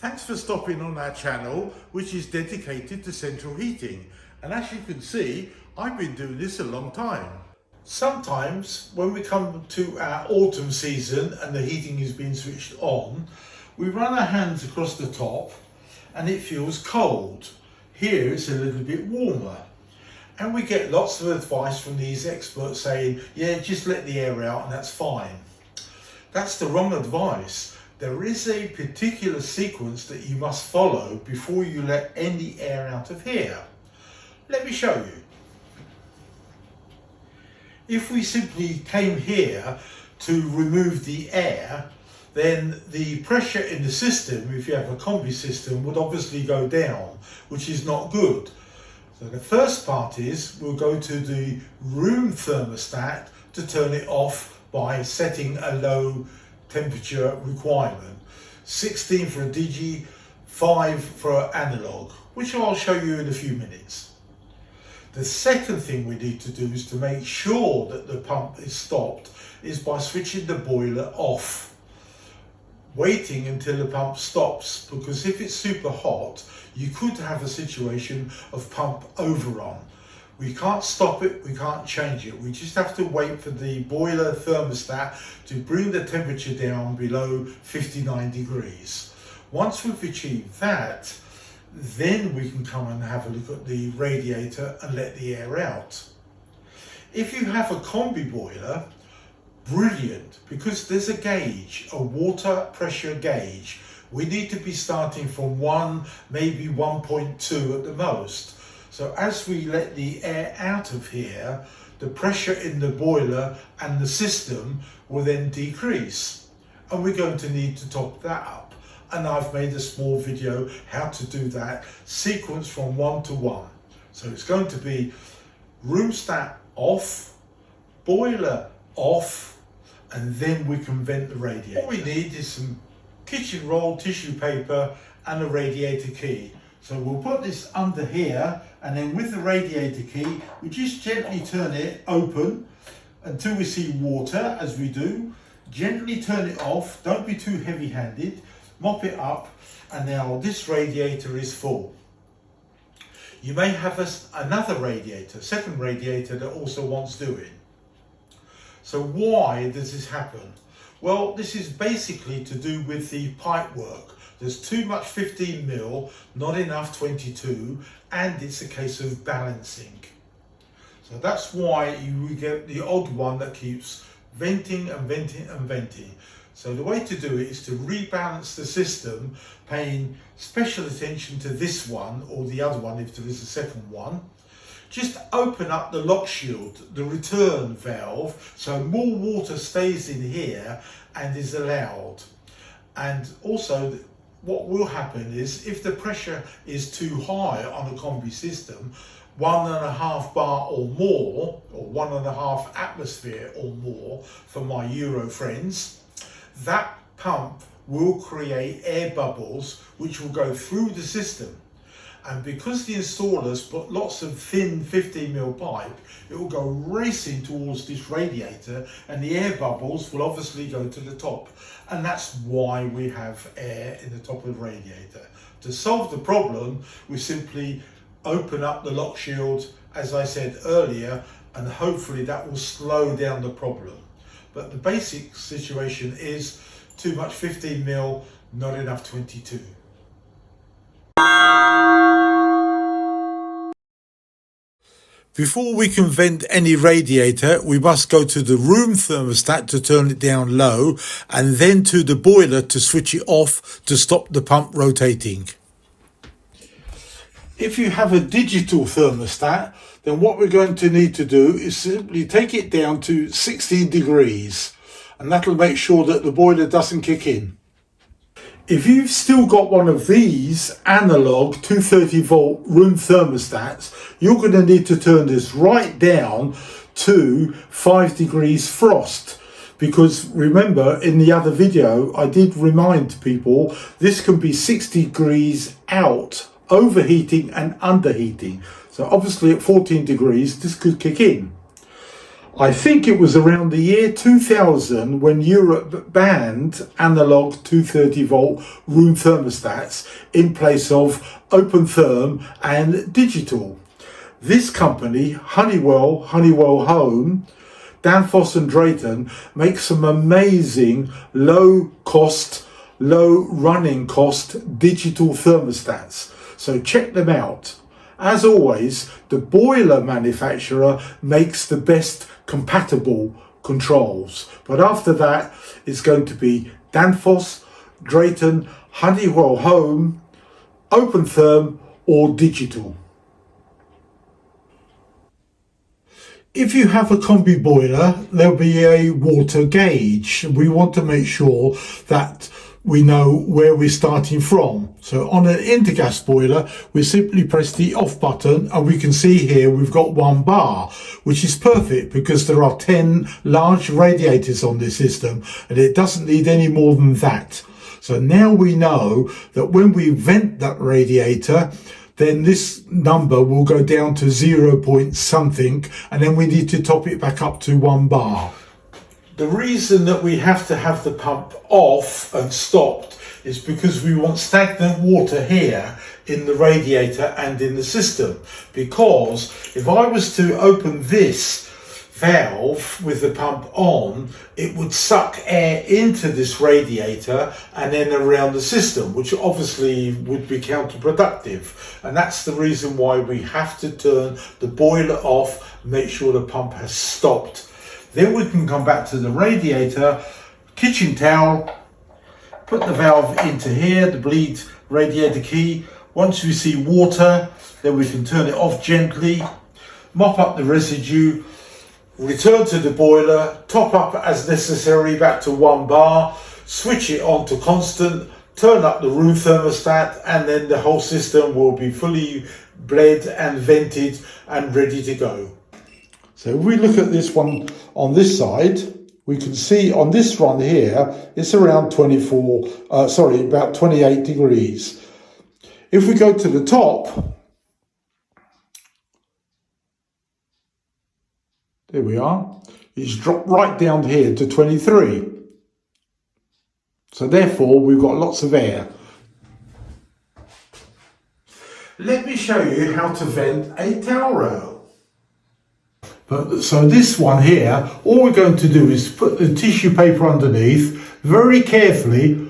Thanks for stopping on our channel, which is dedicated to central heating. And as you can see, I've been doing this a long time. Sometimes when we come to our autumn season and the heating is being switched on, we run our hands across the top and it feels cold. Here it's a little bit warmer. And we get lots of advice from these experts saying, yeah, just let the air out and that's fine. That's the wrong advice. There is a particular sequence that you must follow before you let any air out of here. Let me show you. If we simply came here to remove the air, then the pressure in the system, if you have a Combi system, would obviously go down, which is not good. So the first part is we'll go to the room thermostat to turn it off by setting a low temperature requirement. 16 for a digi, 5 for an analog, which I'll show you in a few minutes. The second thing we need to do is to make sure that the pump is stopped is by switching the boiler off. Waiting until the pump stops, because if it's super hot, you could have a situation of pump overrun. We can't stop it, we can't change it. We just have to wait for the boiler thermostat to bring the temperature down below 59 degrees. Once we've achieved that, then we can come and have a look at the radiator and let the air out. If you have a Combi boiler, brilliant, because there's a gauge, a water pressure gauge. We need to be starting from 1, maybe 1.2 at the most. So as we let the air out of here, the pressure in the boiler and the system will then decrease. And we're going to need to top that up. And I've made a small video how to do that, sequence from 1 to 1. So it's going to be room stat off, boiler off, and then we can vent the radiator. All we need is some kitchen roll, tissue paper, and a radiator key. So we'll put this under here, and then with the radiator key, we just gently turn it open until we see water, as we do. Gently turn it off, don't be too heavy-handed, mop it up, and now this radiator is full. You may have another radiator, second radiator that also wants doing. So why does this happen? Well, this is basically to do with the pipe work. There's too much 15 mil, not enough 22, and it's a case of balancing. So that's why you get the odd one that keeps venting and venting and venting. So the way to do it is to rebalance the system, paying special attention to this one or the other one if there is a second one. Just open up the lock shield, the return valve, so more water stays in here and is allowed. And also, what will happen is if the pressure is too high on a Combi system, 1.5 bar or more, or 1.5 atmosphere or more for my Euro friends, that pump will create air bubbles which will go through the system. And because the installers put lots of thin 15 mil pipe, it will go racing towards this radiator and the air bubbles will obviously go to the top. And that's why we have air in the top of the radiator. To solve the problem, we simply open up the lock shield, as I said earlier, and hopefully that will slow down the problem. But the basic situation is too much 15 mil, not enough 22. Before we can vent any radiator, we must go to the room thermostat to turn it down low, and then to the boiler to switch it off to stop the pump rotating. If you have a digital thermostat, then what we're going to need to do is simply take it down to 16 degrees, and that'll make sure that the boiler doesn't kick in. If you've still got one of these analog 230 volt room thermostats, you're going to need to turn this right down to 5 degrees frost. Because remember, in the other video, I did remind people this can be 6 degrees out, overheating and underheating. So obviously at 14 degrees, this could kick in. I think it was around the year 2000 when Europe banned analog 230 volt room thermostats in place of open therm and digital. This company, Honeywell Home, Danfoss and Drayton, makes some amazing low running cost digital thermostats. So check them out. As always, the boiler manufacturer makes the best compatible controls. But after that, it's going to be Danfoss, Drayton, Honeywell Home, open therm or digital. If you have a Combi boiler, there'll be a water gauge. We want to make sure that we know where we're starting from. So on an intergas boiler, we simply press the off button and we can see here we've got 1 bar, which is perfect because there are 10 large radiators on this system and it doesn't need any more than that. So now we know that when we vent that radiator, then this number will go down to 0 point something, and then we need to top it back up to 1 bar. The reason that we have to have the pump off and stopped is because we want stagnant water here in the radiator and in the system. Because if I was to open this valve with the pump on, it would suck air into this radiator and then around the system, which obviously would be counterproductive. And that's the reason why we have to turn the boiler off, make sure the pump has stopped. Then we can come back to the radiator, kitchen towel, put the valve into here, the bleed radiator key. Once we see water, then we can turn it off gently, mop up the residue, return to the boiler, top up as necessary back to 1 bar, switch it on to constant, turn up the room thermostat, and then the whole system will be fully bled and vented and ready to go. So if we look at this one on this side, we can see on this one here, it's around about 28 degrees. If we go to the top, there we are, it's dropped right down here to 23. So therefore, we've got lots of air. Let me show you how to vent a towel rail. So this one here, all we're going to do is put the tissue paper underneath, very carefully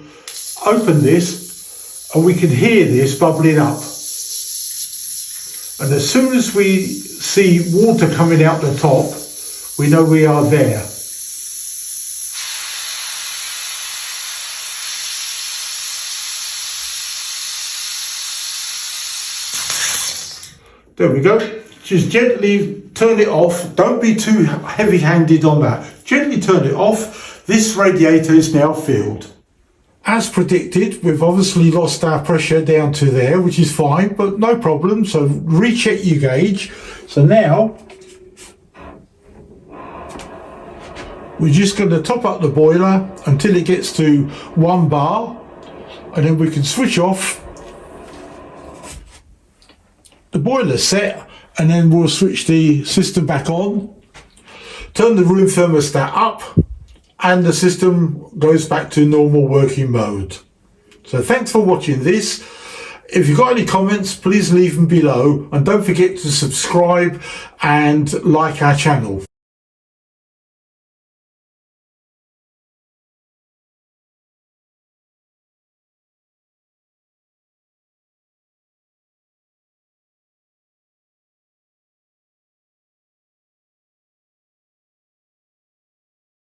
open this, and we can hear this bubbling up. And as soon as we see water coming out the top, we know we are there. There we go. Just gently turn it off. Don't be too heavy-handed on that. Gently turn it off. This radiator is now filled. As predicted, we've obviously lost our pressure down to there, which is fine, but no problem. So recheck your gauge. So now we're just going to top up the boiler until it gets to 1 bar, and then we can switch off. The boiler's set, and then we'll switch the system back on, turn the room thermostat up, and the system goes back to normal working mode. So thanks for watching this. If you've got any comments, please leave them below, and don't forget to subscribe and like our channel.